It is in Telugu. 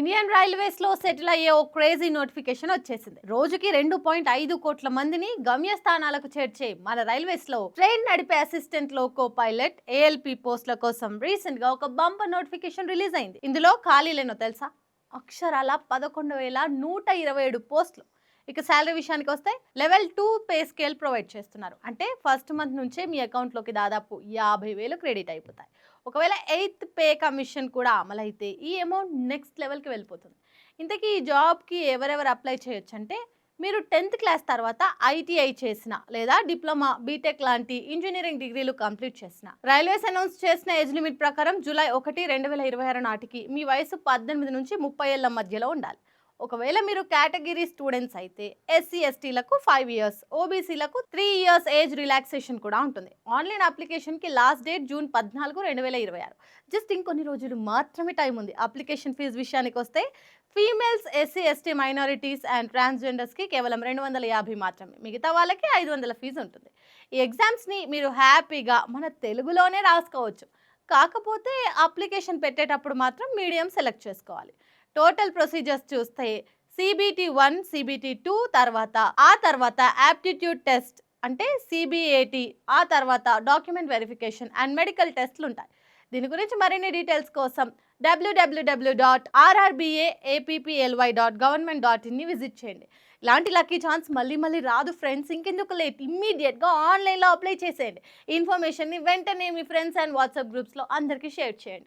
ఇండియన్ రైల్వేస్ లో సెటిల్ అయ్యే ఓ క్రేజీ నోటిఫికేషన్ వచ్చేసింది. రోజుకి 2.5 కోట్ల మందిని గమ్యస్థానాలకు చేర్చే మన రైల్వేస్ లో ట్రైన్ నడిపే అసిస్టెంట్ లోకో పైలట్ ఏఎల్పి పోస్టుల కోసం రీసెంట్ గా ఒక బంపర్ నోటిఫికేషన్ రిలీజ్ అయింది. ఇందులో ఖాళీలేనో తెలుసా? అక్షరాల 11,127 పోస్టులు. ఇక శాలరీ విషయానికి వస్తే లెవెల్ 2 పే స్కేల్ ప్రొవైడ్ చేస్తున్నారు. అంటే ఫస్ట్ మంత్ నుంచే మీ అకౌంట్లోకి దాదాపు 50,000 క్రెడిట్ అయిపోతాయి. ఒకవేళ 8th పే కమిషన్ కూడా అమలైతే ఈ అమౌంట్ నెక్స్ట్ లెవెల్కి వెళ్ళిపోతుంది. ఇంతకీ ఈ జాబ్కి ఎవరెవరు అప్లై చేయొచ్చు అంటే, మీరు 10th క్లాస్ తర్వాత ఐటీఐ చేసిన లేదా డిప్లొమా బీటెక్ లాంటి ఇంజనీరింగ్ డిగ్రీలు కంప్లీట్ చేసిన, రైల్వేస్ అనౌన్స్ చేసిన ఏజ్ లిమిట్ ప్రకారం జూలై 1, 2026 నాటికి మీ వయసు 18 నుంచి 30 ఏళ్ల మధ్యలో ఉండాలి. ఒకవేళ మీరు కేటగిరీ స్టూడెంట్స్ అయితే ఎస్సీ ఎస్టీలకు 5 ఇయర్స్, ఓబీసీలకు 3 ఇయర్స్ ఏజ్ రిలాక్సేషన్ కూడా ఉంటుంది. ఆన్లైన్ అప్లికేషన్కి లాస్ట్ డేట్ జూన్ 14, 2026. జస్ట్ ఇంకొన్ని రోజులు మాత్రమే టైం ఉంది. అప్లికేషన్ ఫీజు విషయానికి వస్తే females, SC ST minorities and ట్రాన్స్జెండర్స్కి కేవలం 250 మాత్రమే. మిగతా వాళ్ళకి 500 ఫీజు ఉంటుంది. ఈ ఎగ్జామ్స్ని మీరు హ్యాపీగా మన తెలుగులోనే రాసుకోవచ్చు. కాకపోతే అప్లికేషన్ పెట్టేటప్పుడు మాత్రం మీడియం సెలెక్ట్ చేసుకోవాలి. టోటల్ ప్రొసీజర్స్ చూస్తే CBT 1, CBT 2 ఆ తర్వాత యాప్టిట్యూడ్ టెస్ట్ అంటే CBAT, ఆ తర్వాత డాక్యుమెంట్ వెరిఫికేషన్ అండ్ మెడికల్ టెస్ట్లు ఉంటాయి. దీని గురించి మరిన్ని డీటెయిల్స్ కోసం www.rrbaapply.government.in విజిట్ చేయండి. ఇలాంటి లక్కీ ఛాన్స్ మళ్ళీ రాదు ఫ్రెండ్స్. ఇంకెందుకు లేట్, ఇమ్మీడియట్గా ఆన్లైన్లో అప్లై చేసేయండి. ఇన్ఫర్మేషన్ని వెంటనే మీ ఫ్రెండ్స్ అండ్ వాట్సాప్ గ్రూప్స్లో అందరికీ షేర్ చేయండి.